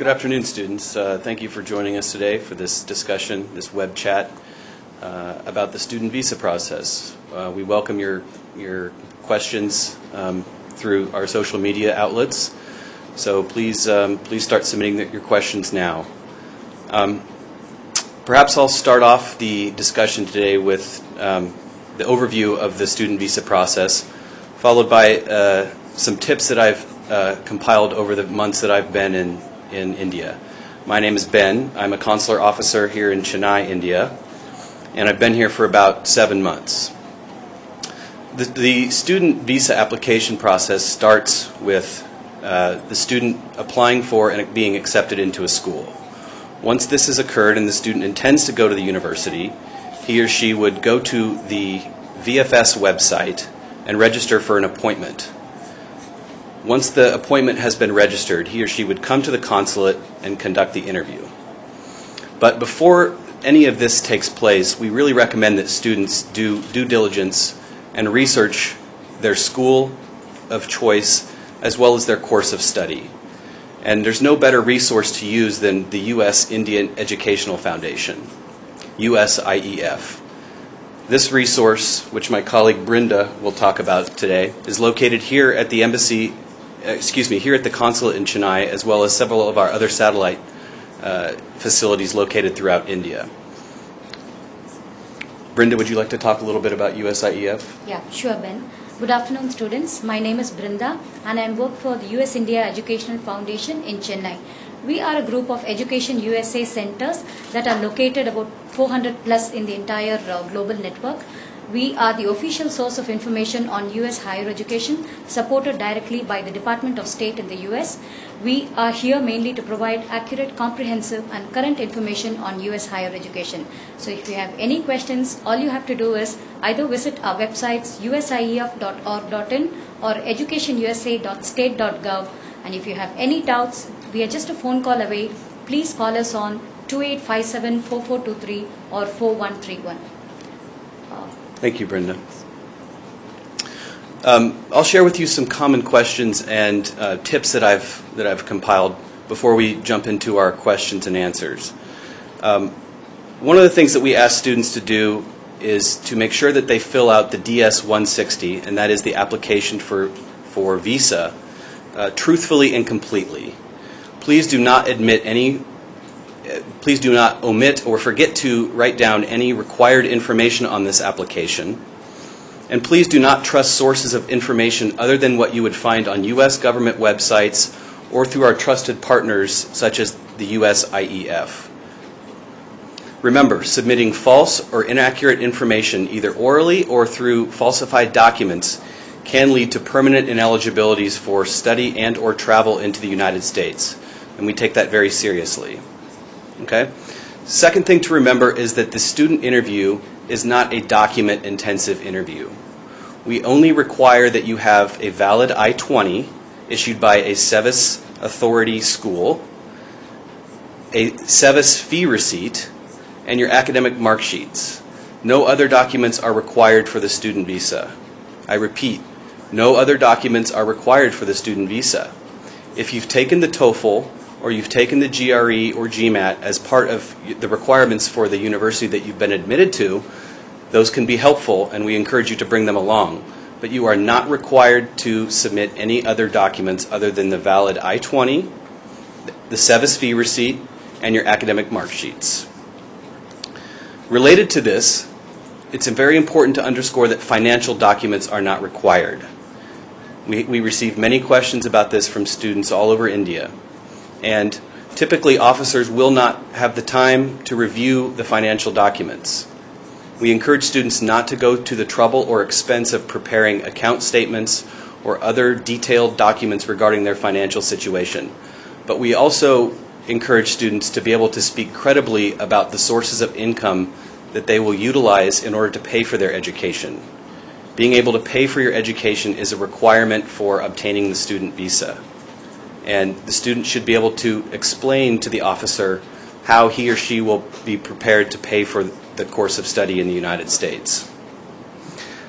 Good afternoon, students. Thank you for joining us today for this discussion, this web chat about the student visa process. We welcome your questions through our social media outlets. So please start submitting your questions now. Perhaps I'll start off the discussion today with the overview of the student visa process, followed by some tips that I've compiled over the months that I've been in India. My name is Ben. I'm a consular officer here in Chennai, India, and I've been here for about 7 months. The student visa application process starts with the student applying for and being accepted into a school. Once this has occurred and the student intends to go to the university, he or she would go to the VFS website and register for an appointment. Once the appointment has been registered, he or she would come to the consulate and conduct the interview. But before any of this takes place, we really recommend that students do due diligence and research their school of choice as well as their course of study. And there's no better resource to use than the U.S. India Educational Foundation, USIEF. This resource, which my colleague Brenda will talk about today, is located here at the here at the Consulate in Chennai, as well as several of our other satellite facilities located throughout India. Brenda, would you like to talk a little bit about USIEF? Yeah, sure, Ben. Good afternoon, students. My name is Brenda, and I work for the U.S. India Educational Foundation in Chennai. We are a group of Education USA centers that are located about 400 plus in the entire global network. We are the official source of information on U.S. higher education, supported directly by the Department of State in the U.S. We are here mainly to provide accurate, comprehensive, and current information on U.S. higher education. So if you have any questions, all you have to do is either visit our websites usief.org.in or educationusa.state.gov. And if you have any doubts, we are just a phone call away. Please call us on 2857-4423 or 4131. Thank you, Brenda. I'll share with you some common questions and tips that I've compiled before we jump into our questions and answers. One of the things that we ask students to do is to make sure that they fill out the DS-160, and that is the application for visa, truthfully and completely. Please do not omit or forget to write down any required information on this application. And please do not trust sources of information other than what you would find on U.S. government websites or through our trusted partners such as the USIEF. Remember, submitting false or inaccurate information either orally or through falsified documents can lead to permanent ineligibilities for study and or travel into the United States. And we take that very seriously. Okay? Second thing to remember is that the student interview is not a document-intensive interview. We only require that you have a valid I-20 issued by a Sevis authority school, a Sevis Fee receipt, and your academic mark sheets. No other documents are required for the student visa. I repeat, no other documents are required for the student visa. If you've taken the Toefl, or you've taken the GRE or GMAT as part of the requirements for the university that you've been admitted to, those can be helpful and we encourage you to bring them along. But you are not required to submit any other documents other than the valid I-20, the Sevis Fee receipt, and your academic mark sheets. Related to this, it's very important to underscore that financial documents are not required. We receive many questions about this from students all over India. And typically, officers will not have the time to review the financial documents. We encourage students not to go to the trouble or expense of preparing account statements or other detailed documents regarding their financial situation. But we also encourage students to be able to speak credibly about the sources of income that they will utilize in order to pay for their education. Being able to pay for your education is a requirement for obtaining the student visa. And the student should be able to explain to the officer how he or she will be prepared to pay for the course of study in the United States.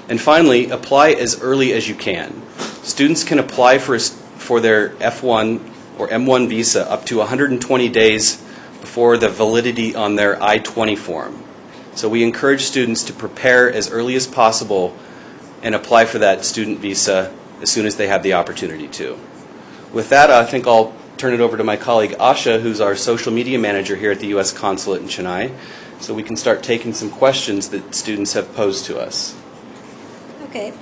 And finally, apply as early as you can. Students can apply for their F1 or M1 visa up to 120 days before the validity on their I-20 form. So we encourage students to prepare as early as possible and apply for that student visa as soon as they have the opportunity to. With that, I think I'll turn it over to my colleague Asha, who's our social media manager here at the U.S. Consulate in Chennai, so we can start taking some questions that students have posed to us. Okay.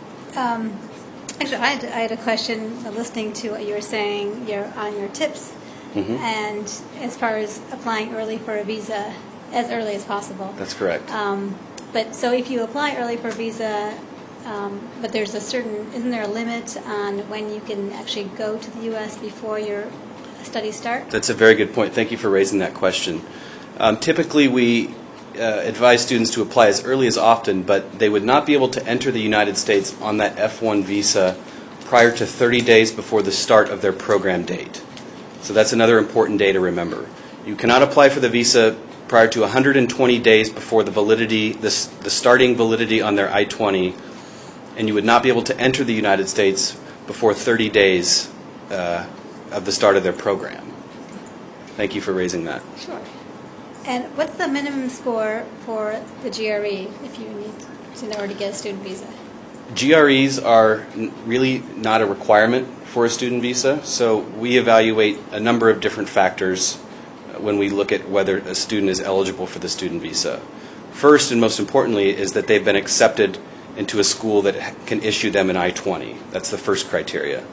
Actually, I had a question listening to what you were saying on your tips, and as far as applying early for a visa, as early as possible. That's correct. But so if you apply early for a visa, but there's isn't there a limit on when you can actually go to the U.S. before your studies start? That's a very good point. Thank you for raising that question. Typically, we advise students to apply as early as often, but they would not be able to enter the United States on that F1 visa prior to 30 days before the start of their program date. So that's another important day to remember. You cannot apply for the visa prior to 120 days before the validity, the starting validity on their I-20, and you would not be able to enter the United States before 30 days of the start of their program. Thank you for raising that. Sure. And what's the minimum score for the GRE if you need in order to get a student visa? GREs are really not a requirement for a student visa, so we evaluate a number of different factors when we look at whether a student is eligible for the student visa. First and most importantly is that they've been accepted into a school that can issue them an I-20. That's the first criteria.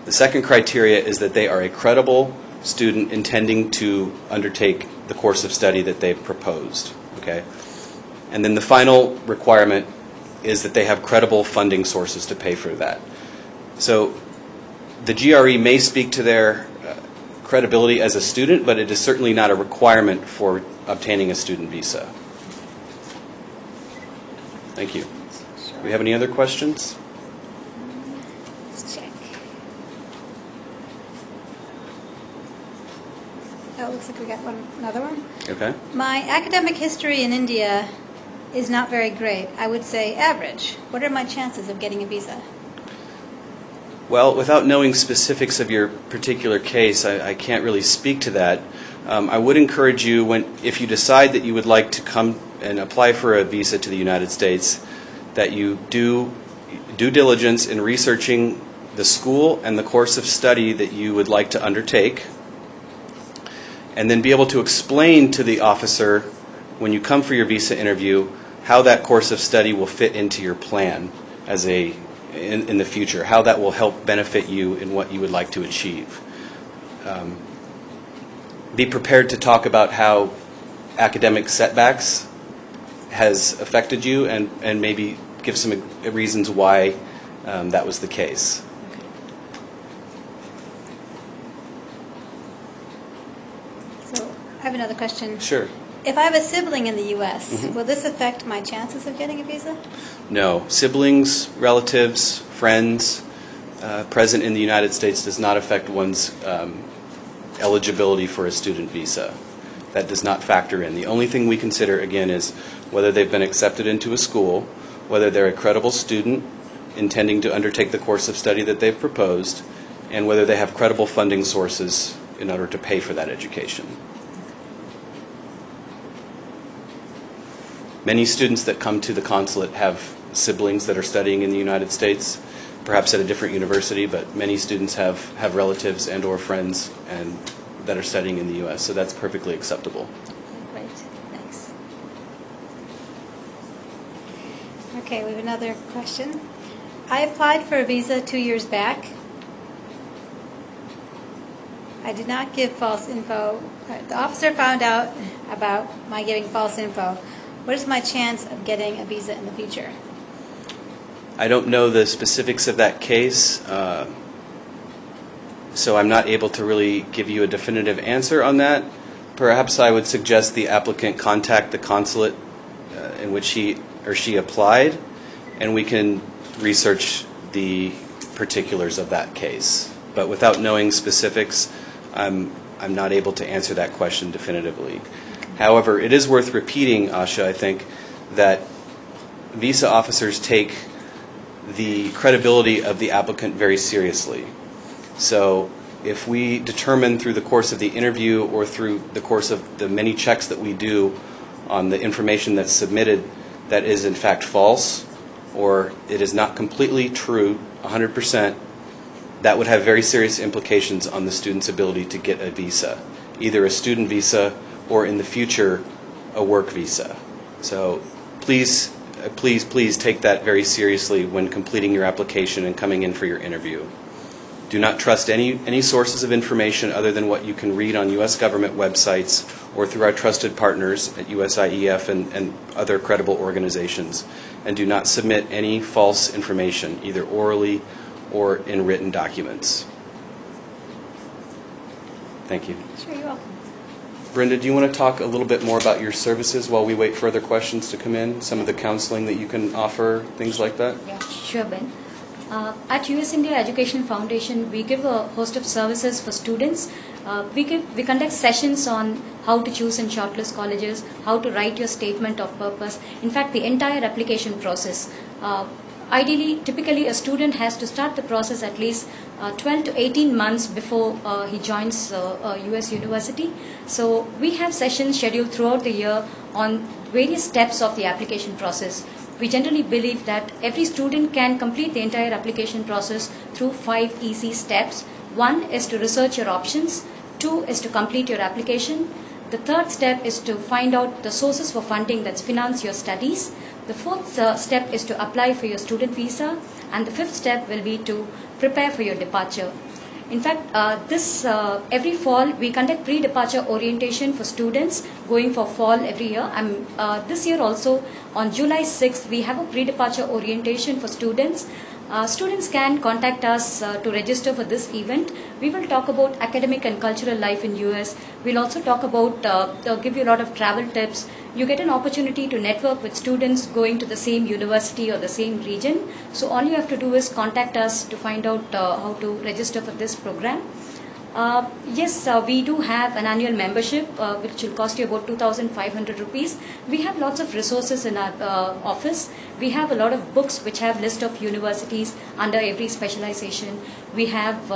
The second criteria is that they are a credible student intending to undertake the course of study that they've proposed. Okay? And then the final requirement is that they have credible funding sources to pay for that. So the GRE may speak to their credibility as a student, but it is certainly not a requirement for obtaining a student visa. Thank you. Do we have any other questions? Let's check. Oh, it looks like we got another one. Okay. My academic history in India is not very great. I would say average. What are my chances of getting a visa? Well, without knowing specifics of your particular case, I can't really speak to that. I would encourage you, if you decide that you would like to come and apply for a visa to the United States, that you do due diligence in researching the school and the course of study that you would like to undertake, and then be able to explain to the officer when you come for your visa interview how that course of study will fit into your plan in the future, how that will help benefit you in what you would like to achieve. Be prepared to talk about how academic setbacks has affected you and maybe give some reasons why that was the case. So I have another question. Sure. If I have a sibling in the U.S., will this affect my chances of getting a visa? No. Siblings, relatives, friends present in the United States does not affect one's eligibility for a student visa. That does not factor in. The only thing we consider, again, is whether they've been accepted into a school, whether they're a credible student intending to undertake the course of study that they've proposed, and whether they have credible funding sources in order to pay for that education. Many students that come to the consulate have siblings that are studying in the United States, perhaps at a different university, but many students have relatives and or friends that are studying in the U.S., so that's perfectly acceptable. Great, thanks. Okay, we have another question. I applied for a visa 2 years back. I did not give false info. The officer found out about my giving false info. What is my chance of getting a visa in the future? I don't know the specifics of that case, so I'm not able to really give you a definitive answer on that. Perhaps I would suggest the applicant contact the consulate in which he or she applied, and we can research the particulars of that case. But without knowing specifics, I'm not able to answer that question definitively. However, it is worth repeating, Asha, I think, that visa officers take the credibility of the applicant very seriously. So If we determine through the course of the interview or through the course of the many checks that we do on the information that's submitted that is in fact false or it is not completely true 100%, that would have very serious implications on the student's ability to get a visa, either a student visa or in the future a work visa. So please take that very seriously when completing your application and coming in for your interview. Do not trust any sources of information other than what you can read on U.S. government websites or through our trusted partners at USIEF and other credible organizations. And do not submit any false information, either orally or in written documents. Thank you. Sure, you're welcome. Brenda, do you want to talk a little bit more about your services while we wait for other questions to come in? Some of the counseling that you can offer, things like that? Yeah, sure, Ben. At U.S. India Educational Foundation, we give a host of services for students. We conduct sessions on how to choose and shortlist colleges, how to write your statement of purpose. In fact, the entire application process. Ideally, typically a student has to start the process at least 12 to 18 months before he joins a U.S. university. So we have sessions scheduled throughout the year on various steps of the application process. We generally believe that every student can complete the entire application process through 5 easy steps. 1 is to research your options. 2 is to complete your application. The 3rd step is to find out the sources for funding that's finance your studies. The 4th step is to apply for your student visa. And the 5th step will be to prepare for your departure. In fact, every fall we conduct pre-departure orientation for students going for fall every year. This year also on July 6th we have a pre-departure orientation for students. Students can contact us to register for this event. We will talk about academic and cultural life in US. We'll also talk about, give you a lot of travel tips. You get an opportunity to network with students going to the same university or the same region. So all you have to do is contact us to find out how to register for this program. Yes, we do have an annual membership which will cost you about 2,500 rupees. We have lots of resources in our office. We have a lot of books which have list of universities under every specialization. We have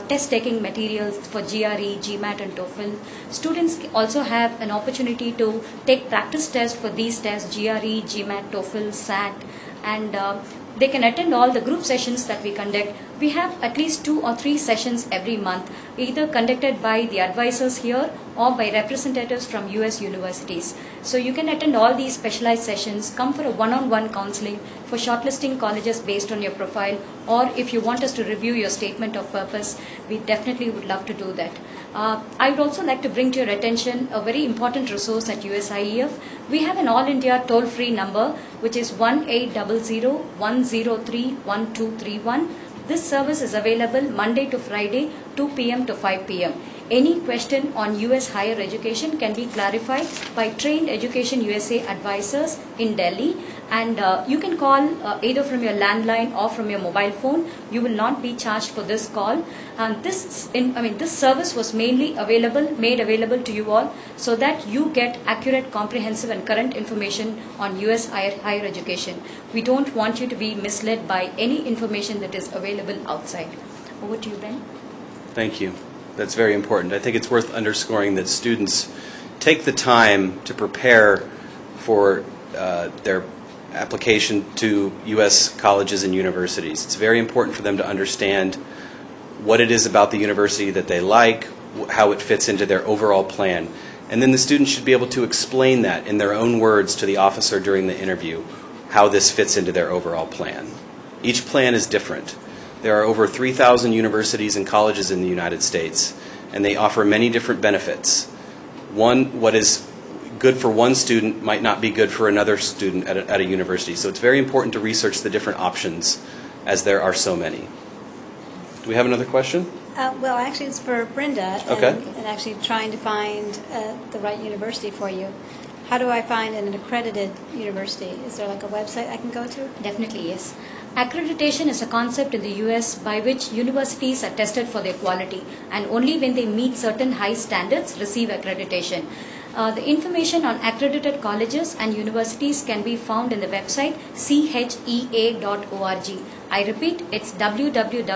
test taking materials for GRE, GMAT and Toefl. Students also have an opportunity to take practice tests for these tests, GRE, GMAT, Toefl, SAT, and they can attend all the group sessions that we conduct. We have at least 2 or 3 sessions every month, either conducted by the advisors here or by representatives from US universities. So you can attend all these specialized sessions, come for a one-on-one counseling for shortlisting colleges based on your profile, or if you want us to review your statement of purpose, we definitely would love to do that. I would also like to bring to your attention a very important resource at USIEF. We have an all-India toll-free number which is 1-800-103-1231. This service is available Monday to Friday, 2 p.m. to 5 p.m. Any question on US higher education can be clarified by trained Education USA advisors in Delhi, and you can call either from your landline or from your mobile phone. You will not be charged for this call. And this service was made available to you all so that you get accurate, comprehensive and current information on US higher education. We don't want you to be misled by any information that is available outside. Over to you, Ben. Thank you. That's very important. I think it's worth underscoring that students take the time to prepare for their application to U.S. colleges and universities. It's very important for them to understand what it is about the university that they like, how it fits into their overall plan. And then the students should be able to explain that in their own words to the officer during the interview, how this fits into their overall plan. Each plan is different. There are over 3,000 universities and colleges in the United States, and they offer many different benefits. What is good for one student might not be good for another student at a university. So it's very important to research the different options, as there are so many. Do we have another question? Well, actually, it's for Brenda, Okay. and actually trying to find the right university for you. How do I find an accredited university? Is there like a website I can go to? Definitely, yes. Accreditation is a concept in the US by which universities are tested for their quality, and only when they meet certain high standards receive accreditation. The information on accredited colleges and universities can be found in the website chea.org. I repeat, it's www.chea.org,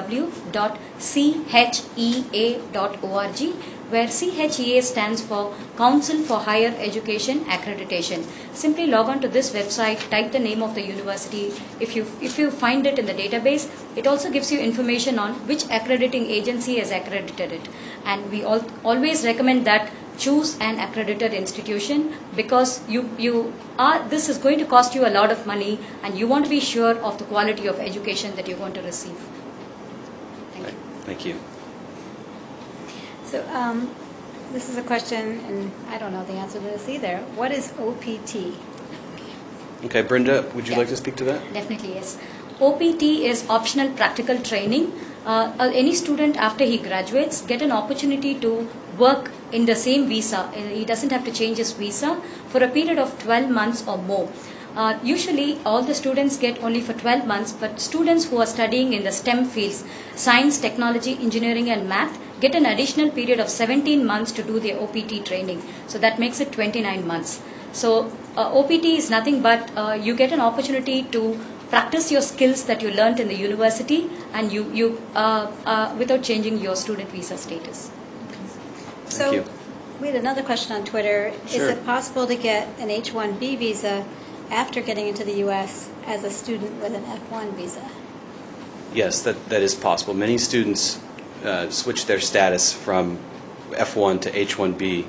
where CHEA stands for Council for Higher Education Accreditation. Simply log on to this website, type the name of the university. If you find it in the database, it also gives you information on which accrediting agency has accredited it. And we always recommend that choose an accredited institution, because this is going to cost you a lot of money, and you want to be sure of the quality of education that you're going to receive. Thank you. Thank you. So this is a question, and I don't know the answer to this either. What is OPT? Okay, Brenda, would you like to speak to that? Definitely, yes. OPT is optional practical training. Any student after he graduates get an opportunity to work in the same visa. He doesn't have to change his visa for a period of 12 months or more. Usually all the students get only for 12 months, but students who are studying in the STEM fields, science, technology, engineering and math, get an additional period of 17 months to do their OPT training. So that makes it 29 months. So OPT is nothing but you get an opportunity to practice your skills that you learned in the university, and you without changing your student visa status. So you. we had another question on Twitter. Sure. Is it possible to get an H-1B visa after getting into the U.S. as a student with an F-1 visa? Yes, that is possible. Many students switch their status from F1 to H1B,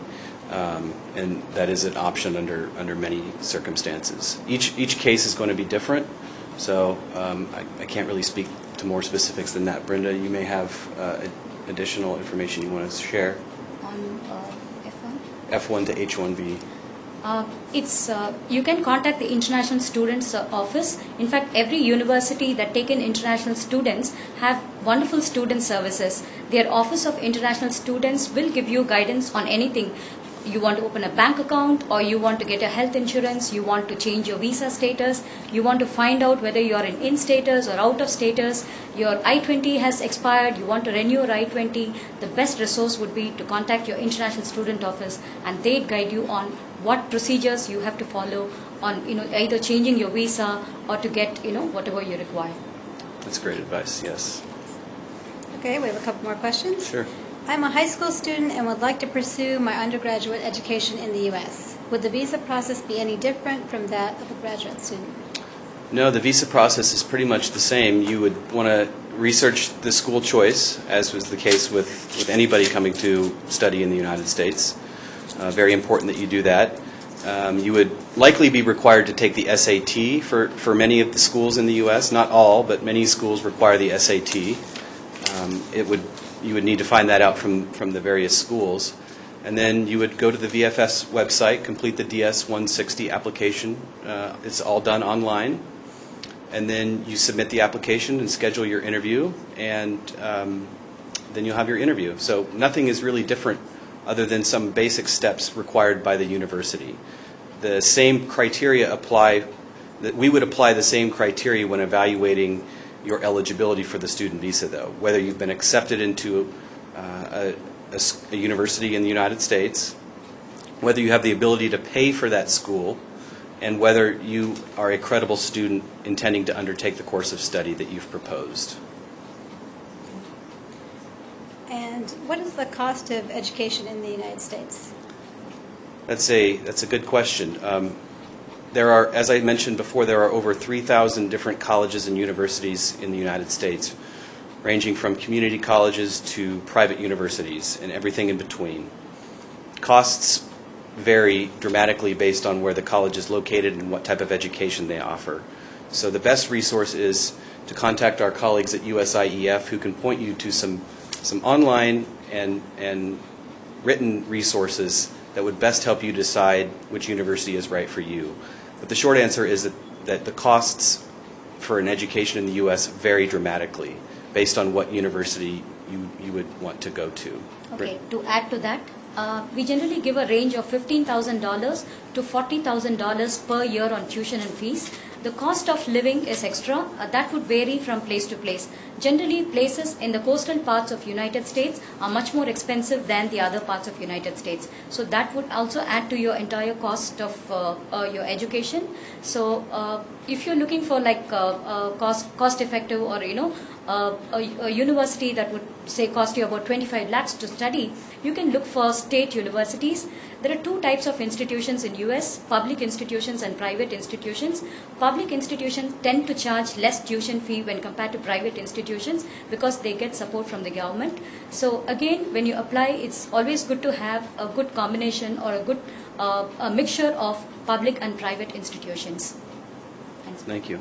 and that is an option under many circumstances. Each case is going to be different, so I can't really speak to more specifics than that. Brenda, you may have additional information you want to share. On F1? F1 to H1B. You can contact the International Students Office. In fact, every university that take in international students have wonderful student services. Their Office of International Students will give you guidance on anything. You want to open a bank account, or you want to get a health insurance, you want to change your visa status, you want to find out whether you are in status or out of status, your I-20 has expired, you want to renew your I-20, the best resource would be to contact your International Student Office, and they'd guide you on what procedures you have to follow on either changing your visa or to get whatever you require. That's great advice, yes. Okay, we have a couple more questions. Sure. I'm a high school student and would like to pursue my undergraduate education in the U.S. Would the visa process be any different from that of a graduate student? No, the visa process is pretty much the same. You would want to research the school choice, as was the case with anybody coming to study in the United States. Very important that you do that. You would likely be required to take the SAT for many of the schools in the U.S. Not all, but many schools require the SAT. You would need to find that out from the various schools. And then you would go to the VFS website, complete the DS-160 application. It's all done online. And then you submit the application and schedule your interview, and then you'll have your interview. So nothing is really different other than some basic steps required by the university. The same criteria apply, that we would apply the same criteria when evaluating your eligibility for the student visa, though. Whether you've been accepted into a university in the United States, whether you have the ability to pay for that school, and whether you are a credible student intending to undertake the course of study that you've proposed. And what is the cost of education in the United States? That's a good question. There are, as I mentioned before, there are over 3,000 different colleges and universities in the United States, ranging from community colleges to private universities and everything in between. Costs vary dramatically based on where the college is located and what type of education they offer. So the best resource is to contact our colleagues at USIEF, who can point you to some online and written resources that would best help you decide which university is right for you. But the short answer is that the costs for an education in the U.S. vary dramatically based on what university you would want to go to. Okay, to add to that, we generally give a range of $15,000 to $40,000 per year on tuition and fees. The cost of living is extra. That would vary from place to place. Generally, places in the coastal parts of United States are much more expensive than the other parts of United States. So that would also add to your entire cost of your education. So if you're looking for like cost effective, or a university that would say cost you about 25 lakhs to study, you can look for state universities. There are two types of institutions in US, public institutions and private institutions. Public institutions tend to charge less tuition fee when compared to private institutions because they get support from the government. So again, when you apply, it's always good to have a good combination or a good a mixture of public and private institutions. Thanks. Thank you.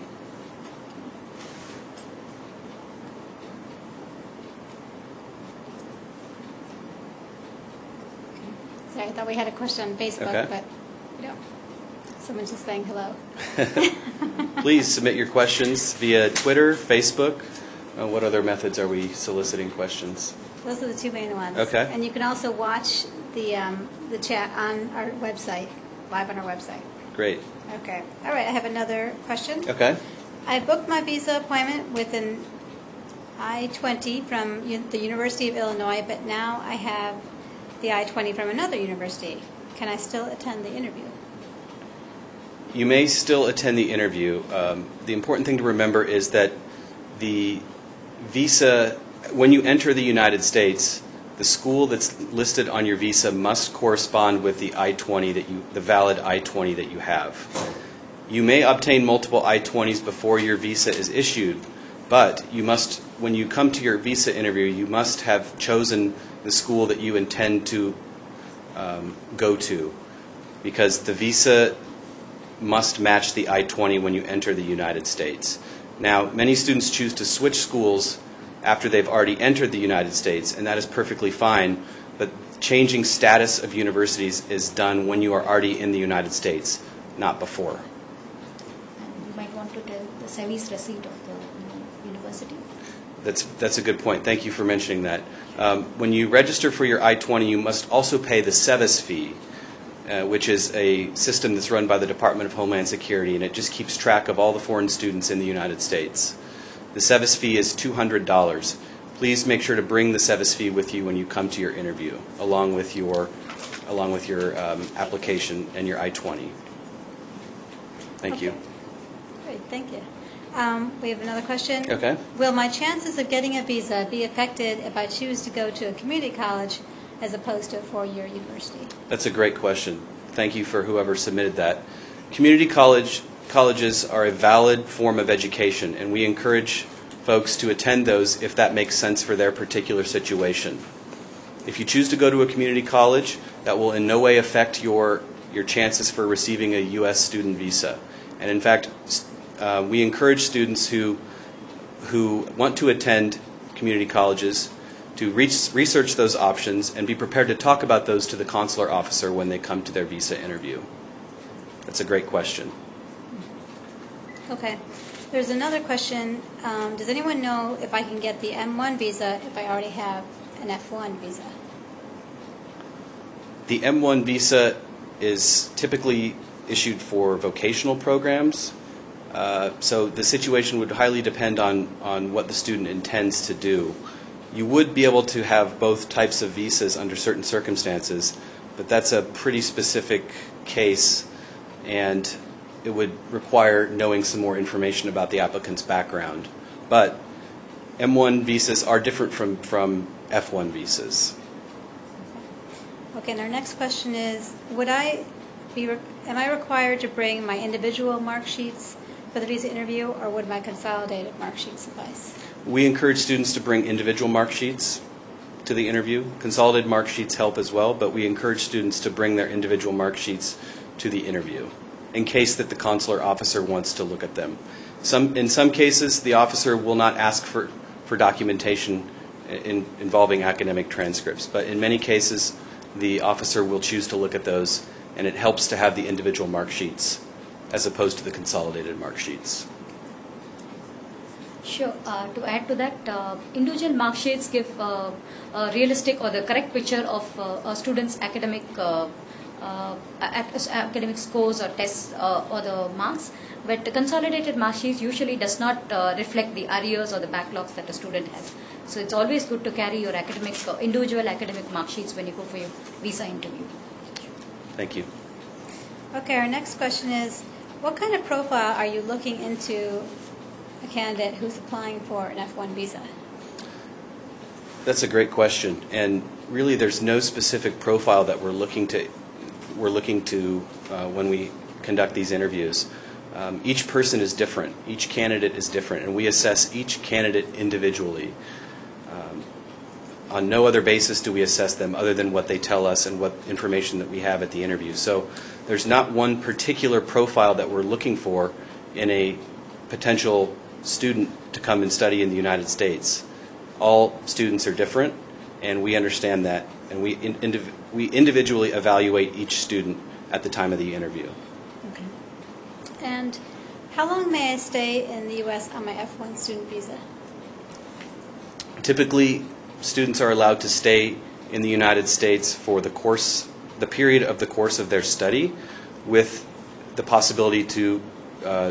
Sorry, I thought we had a question on Facebook, Okay. but we don't. Someone's just saying hello. Please submit your questions via Twitter, Facebook. What other methods are we soliciting questions? Those are the two main ones. Okay. And you can also watch the chat on our website, live on our website. Great. Okay. All right, I have another question. Okay. I booked my visa appointment with an I-20 from the University of Illinois, but now I have the I-20 from another university. Can I still attend the interview? You may still attend the interview. The important thing to remember is that the visa, when you enter the United States, the school that's listed on your visa must correspond with the I-20 the valid I-20 that you have. You may obtain multiple I-20s before your visa is issued, but you must, when you come to your visa interview, you must have chosen the school that you intend to go to, because the visa must match the I-20 when you enter the United States. Now, many students choose to switch schools after they've already entered the United States, and that is perfectly fine, but changing status of universities is done when you are already in the United States, not before. And you might want to tell the Sevis receipt of the university. That's a good point. Thank you for mentioning that. When you register for your I-20, you must also pay the Sevis Fee, which is a system that's run by the Department of Homeland Security, and it just keeps track of all the foreign students in the United States. The Sevis Fee is $200. Please make sure to bring the Sevis Fee with you when you come to your interview, along with your application and your I-20. Thank you. Great, thank you. We have another question. Okay. Will my chances of getting a visa be affected if I choose to go to a community college as opposed to a four-year university? That's a great question. Thank you for whoever submitted that. Community colleges are a valid form of education, and we encourage folks to attend those if that makes sense for their particular situation. If you choose to go to a community college, that will in no way affect your chances for receiving a U.S. student visa. And in fact, we encourage students who want to attend community colleges to research those options and be prepared to talk about those to the consular officer when they come to their visa interview. That's a great question. Okay. There's another question. Does anyone know if I can get the M1 visa if I already have an F1 visa? The M1 visa is typically issued for vocational programs. So the situation would highly depend on what the student intends to do. You would be able to have both types of visas under certain circumstances, but that's a pretty specific case, and it would require knowing some more information about the applicant's background. But M1 visas are different from F1 visas. Okay, and our next question is, am I required to bring my individual mark sheets for the visa interview, or would my consolidated mark sheets suffice? We encourage students to bring individual mark sheets to the interview. Consolidated mark sheets help as well, but we encourage students to bring their individual mark sheets to the interview in case that the consular officer wants to look at them. In some cases, the officer will not ask for documentation involving academic transcripts, but in many cases, the officer will choose to look at those, and it helps to have the individual mark sheets as opposed to the consolidated mark sheets. Sure. To add to that, individual mark sheets give a realistic or the correct picture of a student's academic academic scores or tests or the marks, but the consolidated mark sheet usually does not reflect the arrears or the backlogs that a student has. So it's always good to carry your individual academic mark sheets when you go for your visa interview. Thank you. Okay, our next question is, what kind of profile are you looking into a candidate who's applying for an F1 visa? That's a great question, and really there's no specific profile that we're looking to when we conduct these interviews. Each person is different. Each candidate is different, and we assess each candidate individually. On no other basis do we assess them other than what they tell us and what information that we have at the interview. So there's not one particular profile that we're looking for in a potential student to come and study in the United States. All students are different, and we understand that, and we individually evaluate each student at the time of the interview. Okay. And how long may I stay in the U.S. on my F1 student visa? Typically, students are allowed to stay in the United States for the period of the course of their study, with the possibility to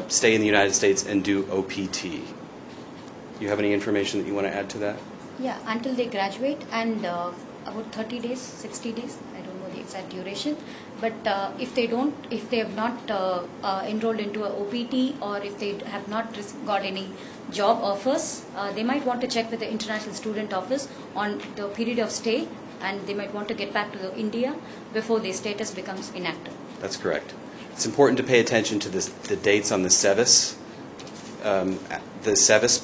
stay in the United States and do OPT. Do you have any information that you want to add to that? Yeah, until they graduate, and about 30 days, 60 days, I don't know the exact duration. But if they have not enrolled into an OPT, or if they have not got any job offers, they might want to check with the International Student Office on the period of stay, and they might want to get back to India before their status becomes inactive. That's correct. It's important to pay attention to the dates on the Sevis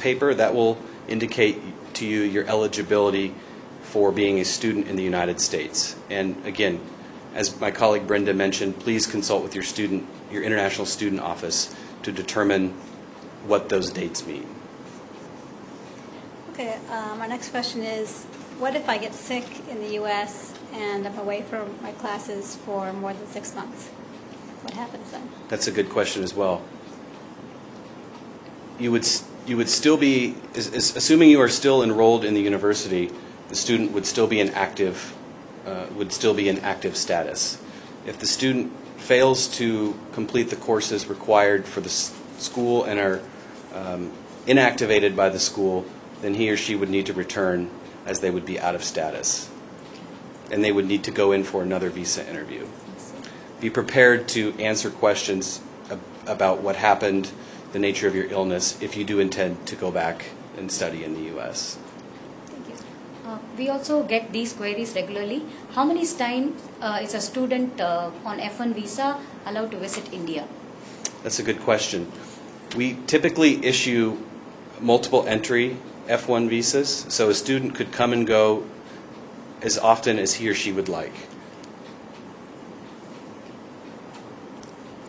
paper. That will indicate to you your eligibility for being a student in the United States. And again, as my colleague Brenda mentioned, please consult with your international student office to determine what those dates mean. Okay, our next question is, what if I get sick in the U.S. and I'm away from my classes for more than 6 months? What happens then? That's a good question as well. You would still be, assuming you are still enrolled in the university, the student would still be in active status. If the student fails to complete the courses required for the school and are inactivated by the school, then he or she would need to return, as they would be out of status. And they would need to go in for another visa interview. Be prepared to answer questions about what happened, the nature of your illness, if you do intend to go back and study in the U.S. Thank you. We also get these queries regularly. How many times is a student on F1 visa allowed to visit India? That's a good question. We typically issue multiple entry F1 visas, so a student could come and go as often as he or she would like.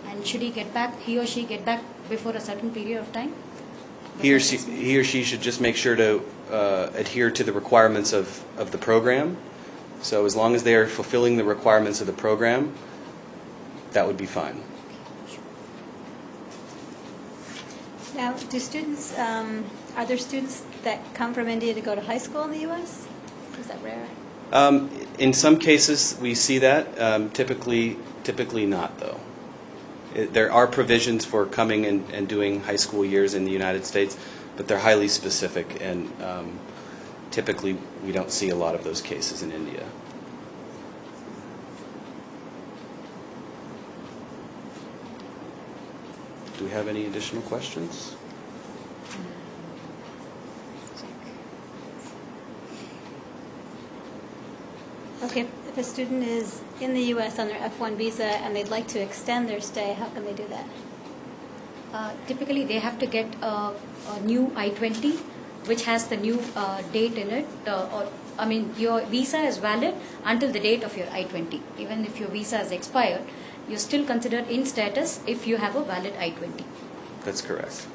And should he or she get back before a certain period of time? He or she should just make sure to adhere to the requirements of the program. So as long as they are fulfilling the requirements of the program, that would be fine. Now, are there students that come from India to go to high school in the U.S.? Is that rare? In some cases, we see that. Typically not, though. There are provisions for coming and doing high school years in the United States, but they're highly specific, and typically we don't see a lot of those cases in India. Do we have any additional questions? Okay, if a student is in the U.S. on their F1 visa and they'd like to extend their stay, how can they do that? Typically, they have to get a new I-20, which has the new date in it. Your visa is valid until the date of your I-20. Even if your visa is expired, you're still considered in status if you have a valid I-20. That's correct.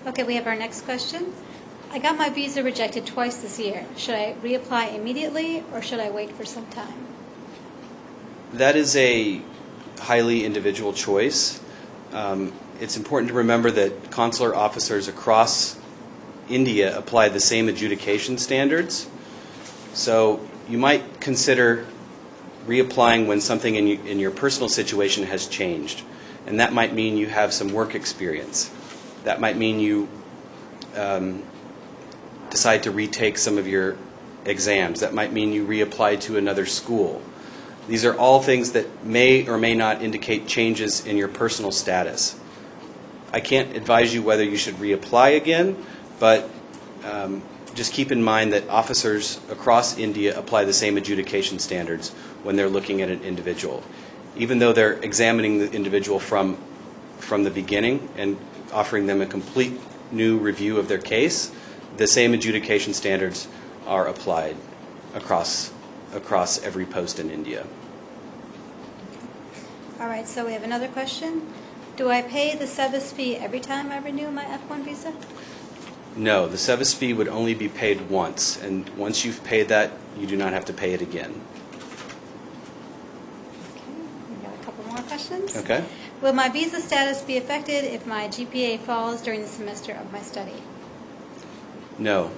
Okay, we have our next question. I got my visa rejected twice this year. Should I reapply immediately, or should I wait for some time? That is a highly individual choice. It's important to remember that consular officers across India apply the same adjudication standards. So you might consider reapplying when something in your personal situation has changed. And that might mean you have some work experience. That might mean you decide to retake some of your exams. That might mean you reapply to another school. These are all things that may or may not indicate changes in your personal status. I can't advise you whether you should reapply again, but just keep in mind that officers across India apply the same adjudication standards when they're looking at an individual. Even though they're examining the individual from the beginning and offering them a complete new review of their case, the same adjudication standards are applied across every post in India. All right, so we have another question. Do I pay the Sevis fee every time I renew my F1 visa? No, the Sevis fee would only be paid once, and once you've paid that, you do not have to pay it again. Okay, we got a couple more questions. Okay. Will my visa status be affected if my GPA falls during the semester of my study? No.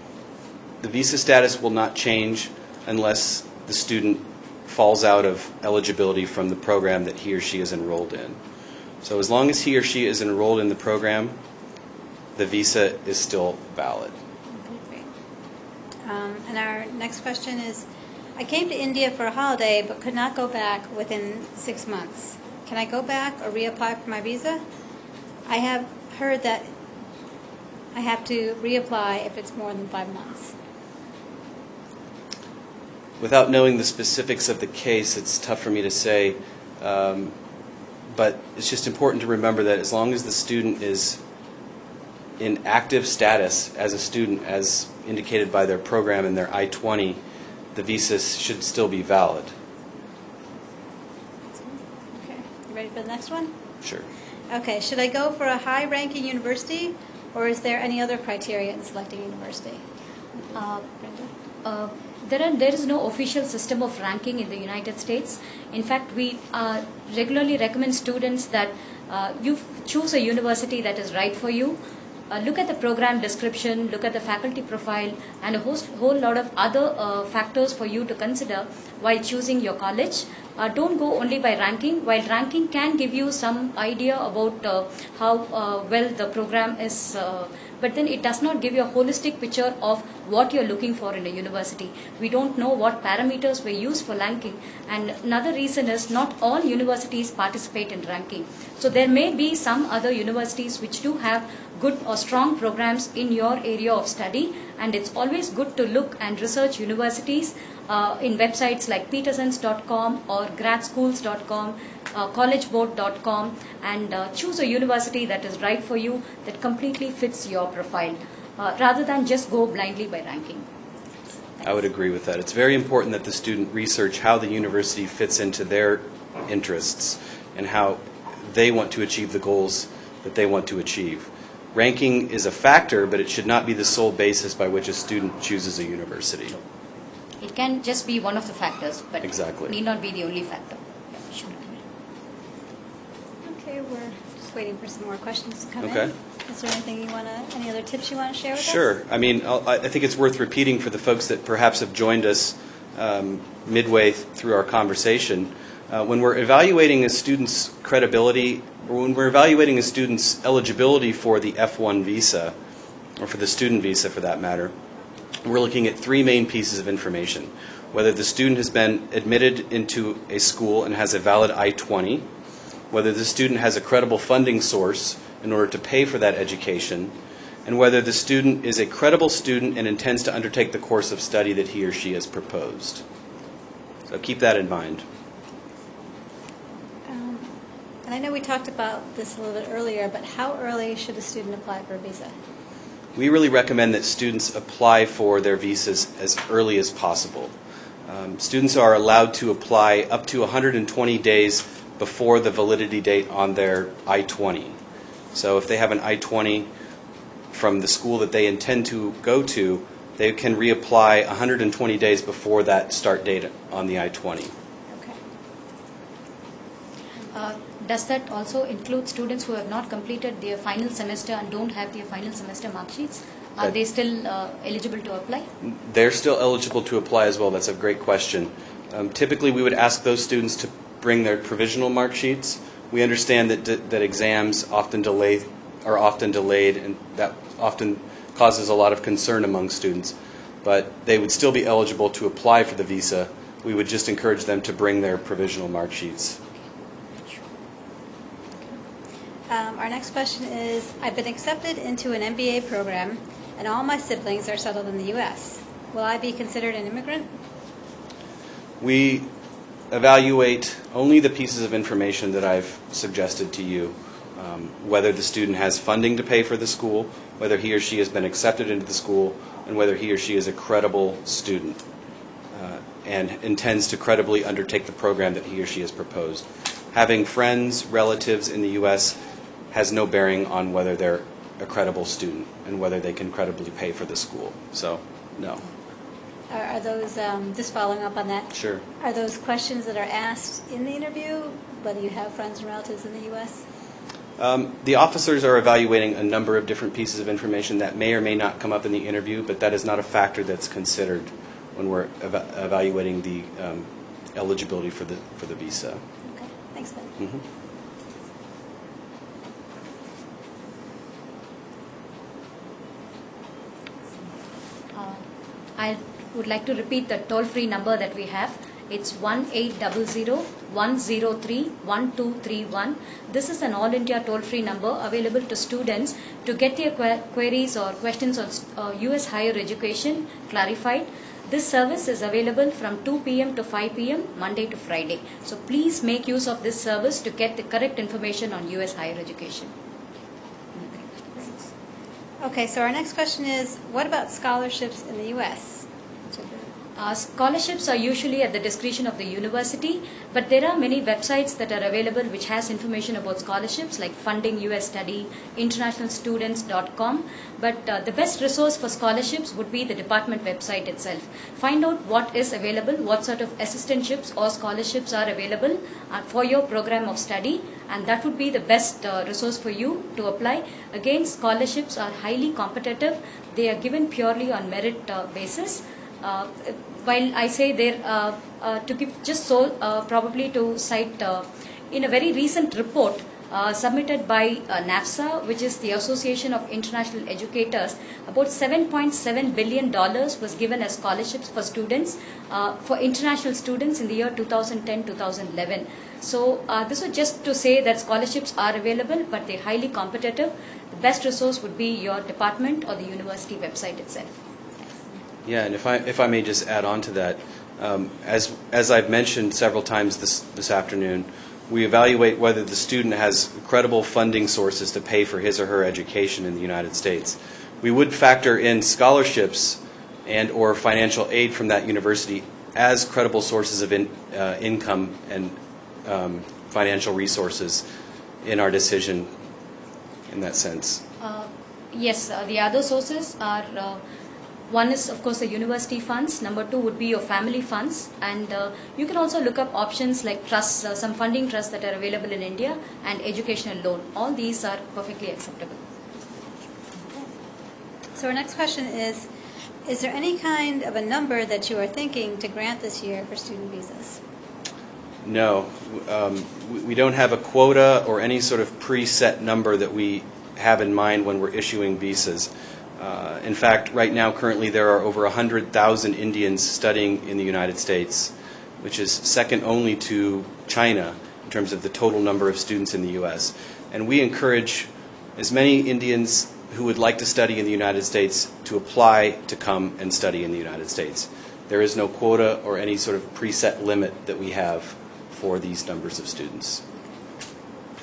The visa status will not change unless the student falls out of eligibility from the program that he or she is enrolled in. So as long as he or she is enrolled in the program, the visa is still valid. Okay, great. And our next question is, I came to India for a holiday but could not go back within 6 months. Can I go back or reapply for my visa? I have heard that I have to reapply if it's more than 5 months. Without knowing the specifics of the case, it's tough for me to say, but it's just important to remember that as long as the student is in active status as a student, as indicated by their program and their I-20, the visa should still be valid. Okay, you ready for the next one? Sure. Okay, should I go for a high-ranking university, or is there any other criteria in selecting university? Brenda? There is no official system of ranking in the United States. In fact, we regularly recommend students that you choose a university that is right for you. Look at the program description, look at the faculty profile, and a whole lot of other factors for you to consider while choosing your college. Don't go only by ranking. While ranking can give you some idea about how well the program is, but then it does not give you a holistic picture of what you're looking for in a university. We don't know what parameters were used for ranking, and another reason is not all universities participate in ranking. So there may be some other universities which do have good or strong programs in your area of study, and it's always good to look and research universities in websites like petersons.com or gradschools.com, collegeboard.com, and choose a university that is right for you, that completely fits your profile, rather than just go blindly by ranking. I would agree with that. It's very important that the student research how the university fits into their interests and how they want to achieve the goals that they want to achieve. Ranking is a factor, but it should not be the sole basis by which a student chooses a university. It can just be one of the factors, but Exactly. need not be the only factor. Yeah, sure. Okay, we're just waiting for some more questions to come in. Okay. Is there any other tips you want to share with us? Sure. I mean, I think it's worth repeating for the folks that perhaps have joined us midway through our conversation. When we're evaluating a student's credibility, or when we're evaluating a student's eligibility for the F1 visa, or for the student visa for that matter, we're looking at three main pieces of information. Whether the student has been admitted into a school and has a valid I-20, whether the student has a credible funding source in order to pay for that education, and whether the student is a credible student and intends to undertake the course of study that he or she has proposed. So keep that in mind. And I know we talked about this a little bit earlier, but how early should a student apply for a visa? We really recommend that students apply for their visas as early as possible. Students are allowed to apply up to 120 days before the validity date on their I-20. So if they have an I-20 from the school that they intend to go to, they can reapply 120 days before that start date on the I-20. Okay. Does that also include students who have not completed their final semester and don't have their final semester mark sheets? Are they still eligible to apply? They're still eligible to apply as well. That's a great question. Typically, we would ask those students to bring their provisional mark sheets. We understand that exams are often delayed, and that often causes a lot of concern among students. But they would still be eligible to apply for the visa. We would just encourage them to bring their provisional mark sheets. Our next question is, I've been accepted into an MBA program and all my siblings are settled in the U.S. Will I be considered an immigrant? We evaluate only the pieces of information that I've suggested to you, whether the student has funding to pay for the school, whether he or she has been accepted into the school, and whether he or she is a credible student and intends to credibly undertake the program that he or she has proposed. Having friends, relatives in the U.S. has no bearing on whether they're a credible student and whether they can credibly pay for the school. So, no. Are those, just following up on that? Sure. Are those questions that are asked in the interview, whether you have friends and relatives in the U.S.? The officers are evaluating a number of different pieces of information that may or may not come up in the interview, but that is not a factor that's considered when we're evaluating the eligibility for the visa. Okay, thanks, Ben. Mm-hmm. I would like to repeat the toll-free number that we have. It's 1-800-103-1231. This is an all-India toll-free number available to students to get their queries or questions on U.S. higher education clarified. This service is available from 2 p.m. to 5 p.m. Monday to Friday. So please make use of this service to get the correct information on U.S. higher education. Okay, so our next question is, what about scholarships in the U.S.? Scholarships are usually at the discretion of the university, but there are many websites that are available which has information about scholarships like Funding US Study, internationalstudents.com. But the best resource for scholarships would be the department website itself. Find out what is available, what sort of assistantships or scholarships are available for your program of study, and that would be the best resource for you to apply. Again, scholarships are highly competitive. They are given purely on merit basis. While I say there, to give just so probably to cite in a very recent report submitted by NAFSA, which is the Association of International Educators, about $7.7 billion was given as scholarships for students, for international students in the year 2010-2011. So this was just to say that scholarships are available, but they're highly competitive. The best resource would be your department or the university website itself. Yeah, and if I may just add on to that, as I've mentioned several times this afternoon, we evaluate whether the student has credible funding sources to pay for his or her education in the United States. We would factor in scholarships and or financial aid from that university as credible sources of income and financial resources in our decision in that sense. Yes, the other sources are one is, of course, the university funds. Number two would be your family funds. And you can also look up options like trusts, some funding trusts that are available in India, and educational loan. All these are perfectly acceptable. So our next question is there any kind of a number that you are thinking to grant this year for student visas? No. We don't have a quota or any sort of preset number that we have in mind when we're issuing visas. In fact, right now, currently, there are over 100,000 Indians studying in the United States, which is second only to China in terms of the total number of students in the U.S. And we encourage as many Indians who would like to study in the United States to apply to come and study in the United States. There is no quota or any sort of preset limit that we have for these numbers of students.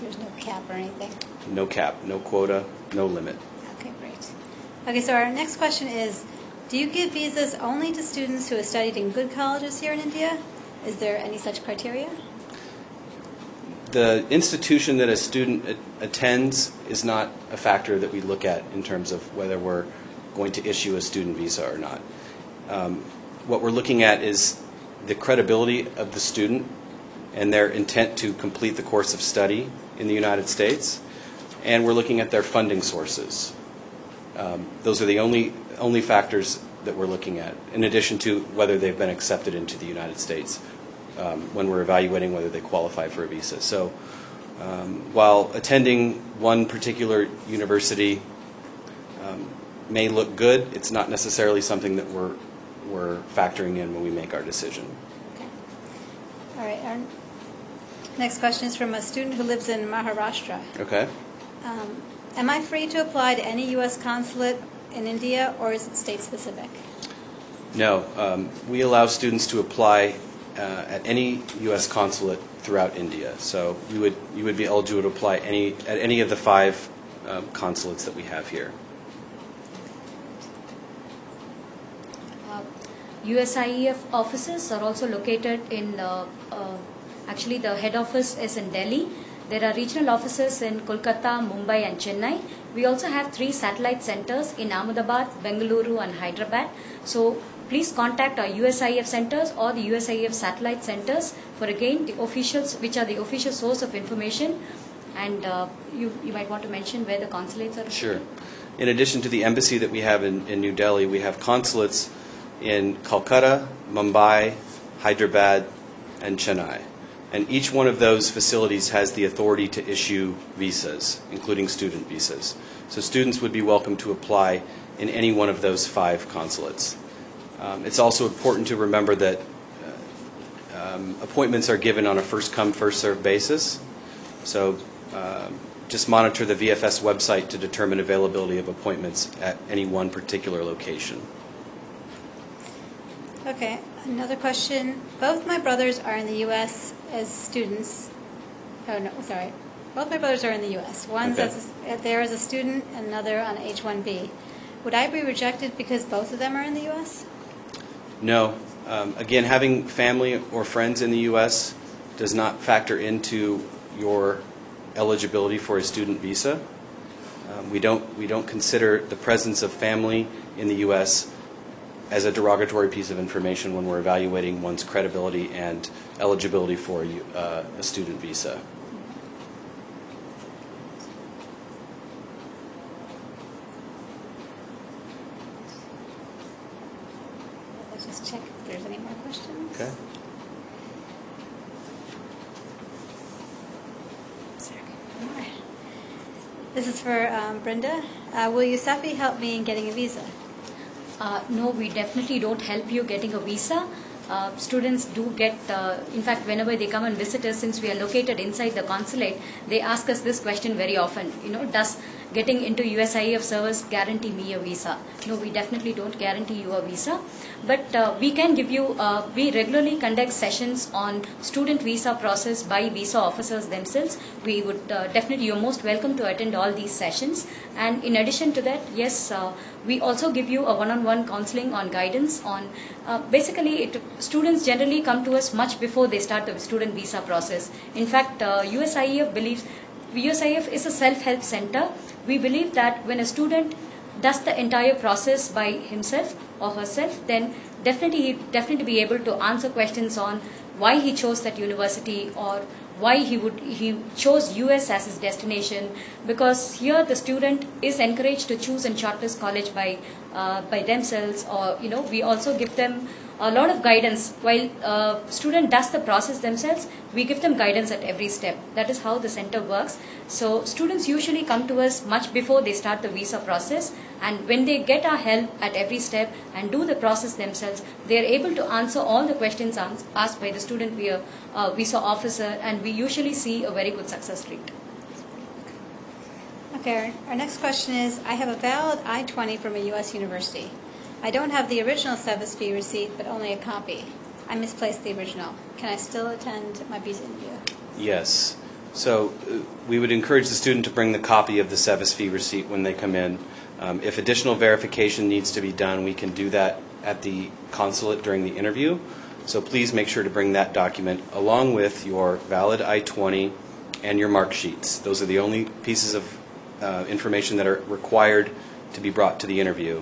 There's no cap or anything? No cap, no quota, no limit. Okay, great. Okay, so our next question is, do you give visas only to students who have studied in good colleges here in India? Is there any such criteria? The institution that a student attends is not a factor that we look at in terms of whether we're going to issue a student visa or not. What we're looking at is the credibility of the student and their intent to complete the course of study in the United States, and we're looking at their funding sources. Those are the only factors that we're looking at, in addition to whether they've been accepted into the United States when we're evaluating whether they qualify for a visa. So while attending one particular university may look good, it's not necessarily something that we're factoring in when we make our decision. Okay. All right. Our next question is from a student who lives in Maharashtra. Okay. Am I free to apply to any U.S. consulate in India, or is it state-specific? No. We allow students to apply at any U.S. consulate throughout India. So you would be eligible to apply at any of the 5 consulates that we have here. USIEF offices are also located in, actually the head office is in Delhi. There are regional offices in Kolkata, Mumbai and Chennai. We also have 3 satellite centers in Ahmedabad, Bengaluru and Hyderabad. So please contact our USIEF centers or the USIEF satellite centers for again the officials, which are the official source of information. And you might want to mention where the consulates are. Sure. In addition to the embassy that we have in New Delhi, we have consulates in Calcutta, Mumbai, Hyderabad, and Chennai. And each one of those facilities has the authority to issue visas, including student visas. So students would be welcome to apply in any one of those 5 consulates. It's also important to remember that appointments are given on a first-come, first-served basis. So just monitor the VFS website to determine availability of appointments at any one particular location. Okay, another question. Both my brothers are in the U.S. as students. Oh, no, sorry. Both my brothers are in the U.S. One's there as a student and another on H-1B. Would I be rejected because both of them are in the U.S.? No. Again, having family or friends in the U.S. does not factor into your eligibility for a student visa. We don't consider the presence of family in the U.S. as a derogatory piece of information when we're evaluating one's credibility and eligibility for a student visa. Let's just check if there's any more questions. Okay. Sorry, one more. This is for Brenda. Will USIEF help me in getting a visa? No, we definitely don't help you getting a visa. Students do get, in fact, whenever they come and visit us, since we are located inside the consulate, they ask us this question very often. Does getting into USIEF service guarantee me a visa? No, we definitely don't guarantee you a visa. But we can give you, we regularly conduct sessions on student visa process by visa officers themselves. We would definitely, you're most welcome to attend all these sessions. And in addition to that, yes, we also give you a one-on-one counseling on guidance on, basically students generally come to us much before they start the student visa process. In fact, USIEF is a self-help center. We believe that when a student does the entire process by himself or herself, then definitely be able to answer questions on why he chose that university or why he chose US as his destination, because here the student is encouraged to choose and shortlist college by themselves, or we also give them a lot of guidance. While student does the process themselves, we give them guidance at every step. That is how the center works. So students usually come to us much before they start the visa process, and when they get our help at every step and do the process themselves, they are able to answer all the questions asked by the student visa officer, and we usually see a very good success rate. Okay, our next question is, I have a valid I-20 from a U.S. university. I don't have the original Sevis Fee receipt, but only a copy. I misplaced the original. Can I still attend my visa interview? Yes. So we would encourage the student to bring the copy of the Sevis Fee receipt when they come in. If additional verification needs to be done, we can do that at the consulate during the interview. So please make sure to bring that document along with your valid I-20 and your mark sheets. Those are the only pieces of information that are required to be brought to the interview.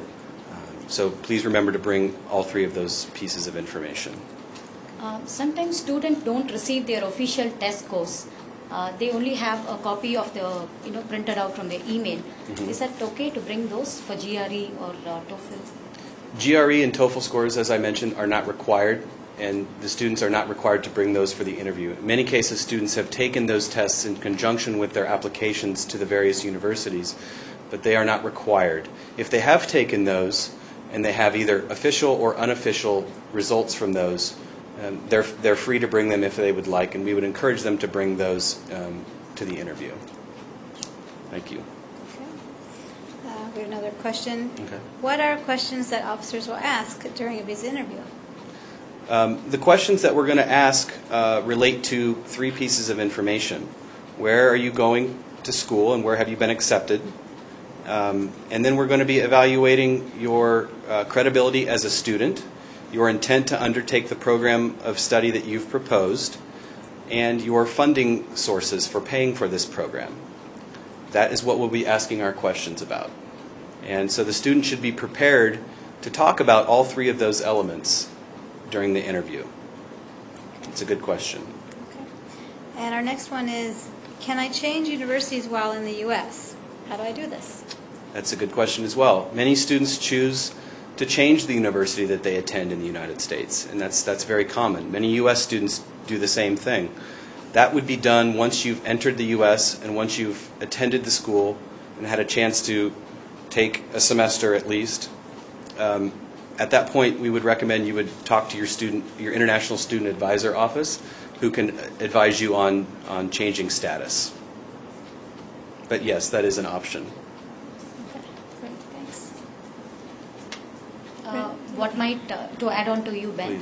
So please remember to bring all 3 of those pieces of information. Sometimes students don't receive their official test scores. They only have a copy of the, printed out from their email. Mm-hmm. Is that okay to bring those for GRE or TOEFL? GRE and TOEFL scores, as I mentioned, are not required and the students are not required to bring those for the interview. In many cases, students have taken those tests in conjunction with their applications to the various universities, but they are not required. If they have taken those and they have either official or unofficial results from those, they're free to bring them if they would like, and we would encourage them to bring those to the interview. Thank you. Okay. We have another question. Okay. What are questions that officers will ask during a visa interview? The questions that we're going to ask relate to three pieces of information. Where are you going to school and where have you been accepted? And then we're going to be evaluating your credibility as a student, your intent to undertake the program of study that you've proposed, and your funding sources for paying for this program. That is what we'll be asking our questions about. And so the student should be prepared to talk about all three of those elements during the interview. It's a good question. Okay. And our next one is, can I change universities while in the U.S.? How do I do this? That's a good question as well. Many students choose to change the university that they attend in the United States, and that's very common. Many U.S. students do the same thing. That would be done once you've entered the U.S. and once you've attended the school and had a chance to take a semester at least. At that point, we would recommend you would talk to your international student advisor office, who can advise you on changing status. But yes, that is an option. Okay, great, thanks. What might, to add on to you, Ben,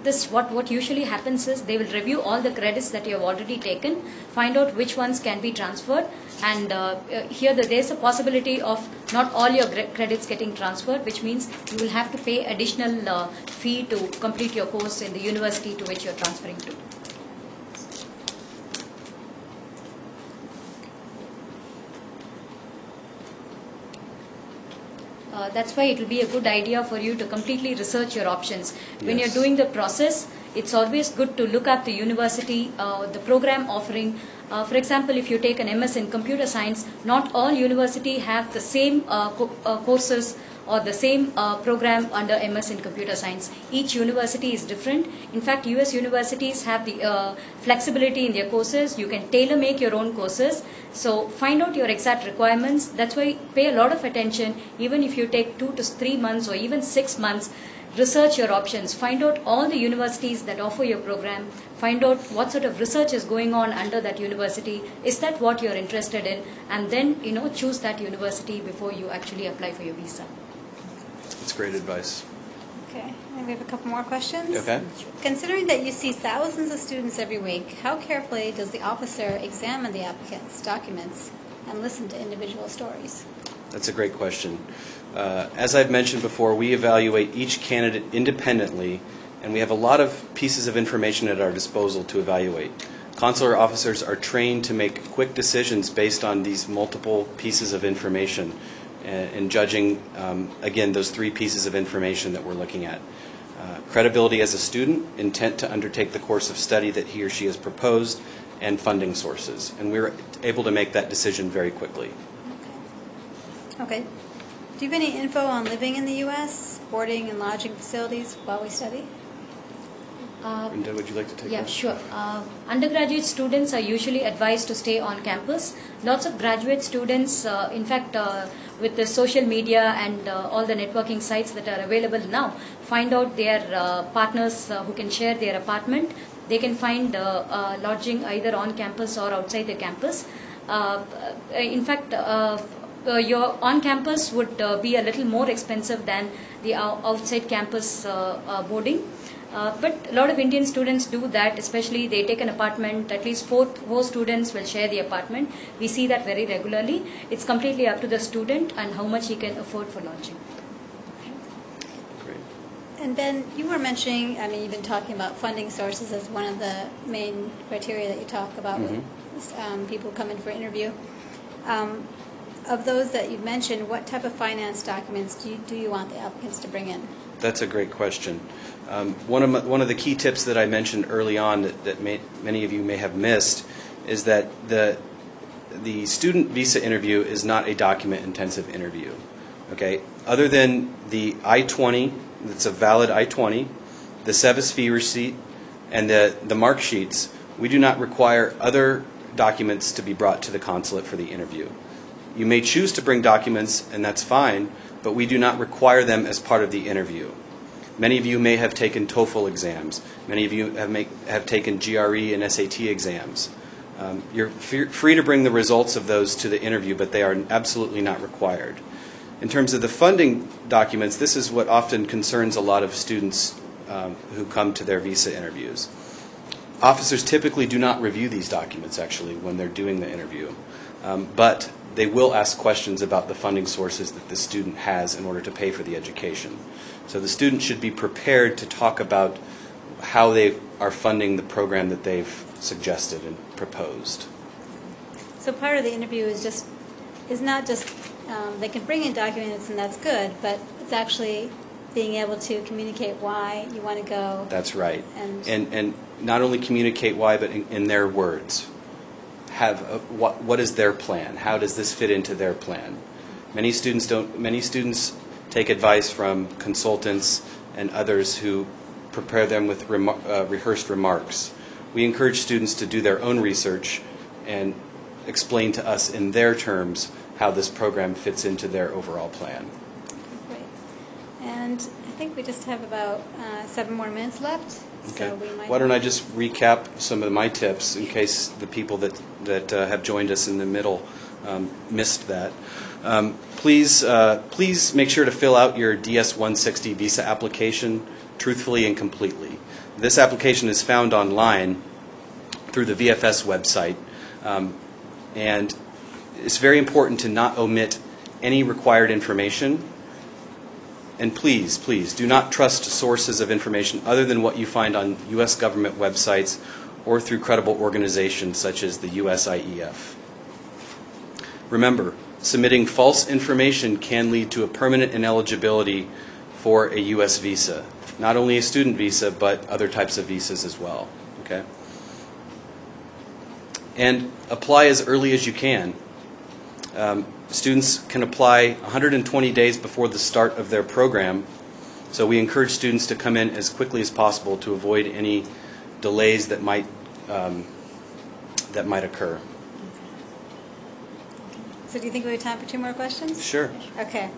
Please. what usually happens is they will review all the credits that you have already taken, find out which ones can be transferred, and here there's a possibility of not all your credits getting transferred, which means you will have to pay additional fee to complete your course in the university to which you're transferring to. That's why it will be a good idea for you to completely research your options. When Yes. you're doing the process, it's always good to look at the university, the program offering. For example, if you take an MS in computer science, not all universities have the same courses or the same program under MS in computer science. Each university is different. In fact, US universities have the flexibility in their courses. You can tailor make your own courses. So find out your exact requirements. That's why pay a lot of attention. Even if you take 2 to 3 months or even 6 months, research your options. Find out all the universities that offer your program. Find out what sort of research is going on under that university. Is that what you're interested in? And then, choose that university before you actually apply for your visa. That's great advice. Okay, and we have a couple more questions. Okay. Considering that you see thousands of students every week, how carefully does the officer examine the applicants' documents and listen to individual stories? That's a great question. As I've mentioned before, we evaluate each candidate independently, and we have a lot of pieces of information at our disposal to evaluate. Consular officers are trained to make quick decisions based on these multiple pieces of information and judging, again, those three pieces of information that we're looking at. Credibility as a student, intent to undertake the course of study that he or she has proposed, and funding sources. And we were able to make that decision very quickly. Okay. Do you have any info on living in the U.S., boarding and lodging facilities while we study? Brenda, would you like to take Yeah, that? sure. Undergraduate students are usually advised to stay on campus. Lots of graduate students, in fact, with the social media and all the networking sites that are available now, find out their partners who can share their apartment. They can find lodging either on campus or outside the campus. In fact, your on-campus would be a little more expensive than the outside campus boarding. But a lot of Indian students do that, especially they take an apartment, at least four students will share the apartment. We see that very regularly. It's completely up to the student and how much he can afford for lodging. Great. And Ben, you were mentioning, you've been talking about funding sources as one of the main criteria that you talk about with people who come in for interview. Of those that you've mentioned, what type of finance documents do you want the applicants to bring in? That's a great question. One of the key tips that I mentioned early on that many of you may have missed is that the student visa interview is not a document-intensive interview. Okay, other than the I-20, that's a valid I-20, the Sevis Fee receipt, and the mark sheets, we do not require other documents to be brought to the consulate for the interview. You may choose to bring documents, and that's fine, but we do not require them as part of the interview. Many of you may have taken Toefl exams. Many of you have taken GRE and SAT exams. You're free to bring the results of those to the interview, but they are absolutely not required. In terms of the funding documents, this is what often concerns a lot of students who come to their visa interviews. Officers typically do not review these documents, actually, when they're doing the interview. But they will ask questions about the funding sources that the student has in order to pay for the education. So the student should be prepared to talk about how they are funding the program that they've suggested and proposed. So part of the interview is not just they can bring in documents and that's good, but it's actually being able to communicate why you want to go. That's right. And not only communicate why, but in their words. What is their plan? How does this fit into their plan? Many students take advice from consultants and others who prepare them with rehearsed remarks. We encourage students to do their own research and explain to us in their terms how this program fits into their overall plan. Great. And I think we just have about 7 more minutes left. Okay. So we might Why don't I just recap some of my tips in case the people that have joined us in the middle missed that. Please make sure to fill out your DS-160 visa application truthfully and completely. This application is found online through the VFS website, and it's very important to not omit any required information. And please do not trust sources of information other than what you find on U.S. government websites or through credible organizations such as the USIEF. Remember, submitting false information can lead to a permanent ineligibility for a U.S. visa, not only a student visa, but other types of visas as well. Okay? And apply as early as you can. Students can apply 120 days before the start of their program, so we encourage students to come in as quickly as possible to avoid any delays that might occur. So do you think we have time for 2 more questions? Sure. Okay.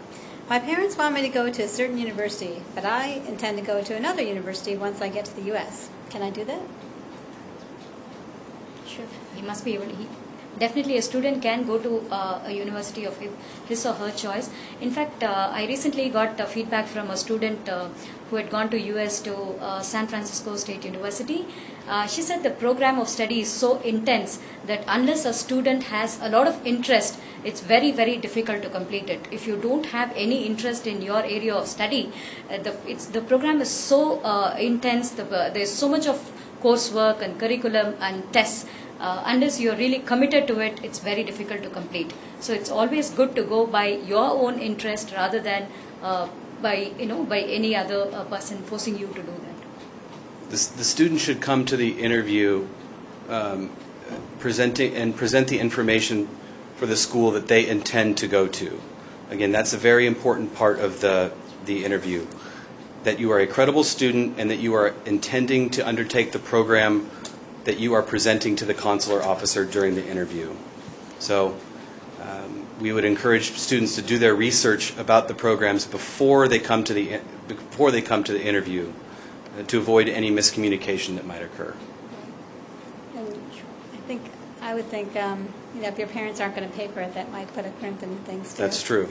My parents want me to go to a certain university, but I intend to go to another university once I get to the U.S. Can I do that? Sure. He must be able to. Definitely a student can go to a university of his or her choice. In fact, I recently got feedback from a student who had gone to US to San Francisco State University. She said the program of study is so intense that unless a student has a lot of interest, it's very, very difficult to complete it. If you don't have any interest in your area of study, the program is so intense, there's so much of coursework and curriculum and tests. Unless you're really committed to it, it's very difficult to complete. So it's always good to go by your own interest rather than by any other person forcing you to do that. The student should come to the interview present the information for the school that they intend to go to. Again, that's a very important part of the interview, that you are a credible student and that you are intending to undertake the program that you are presenting to the consular officer during the interview. So we would encourage students to do their research about the programs before they come to the interview to avoid any miscommunication that might occur. And I would think if your parents aren't going to pay for it, that might put a crimp in things too. That's true.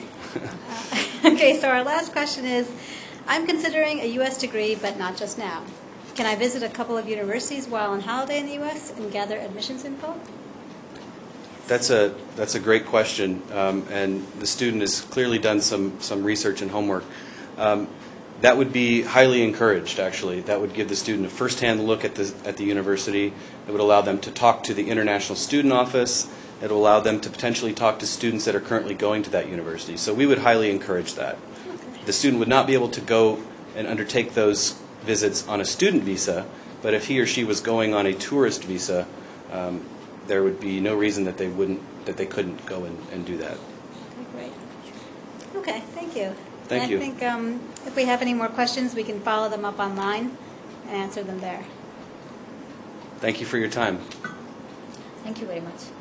Okay, so our last question is, I'm considering a U.S. degree, but not just now. Can I visit a couple of universities while on holiday in the U.S. and gather admissions info? That's a great question, and the student has clearly done some research and homework. That would be highly encouraged, actually. That would give the student a first-hand look at the university. It would allow them to talk to the International Student Office. It will allow them to potentially talk to students that are currently going to that university. So we would highly encourage that. Okay. The student would not be able to go and undertake those visits on a student visa, but if he or she was going on a tourist visa, there would be no reason that they couldn't go and do that. Okay, great. Okay, thank you. Thank you. I think if we have any more questions, we can follow them up online. and answer them there. Thank you for your time. Thank you very much.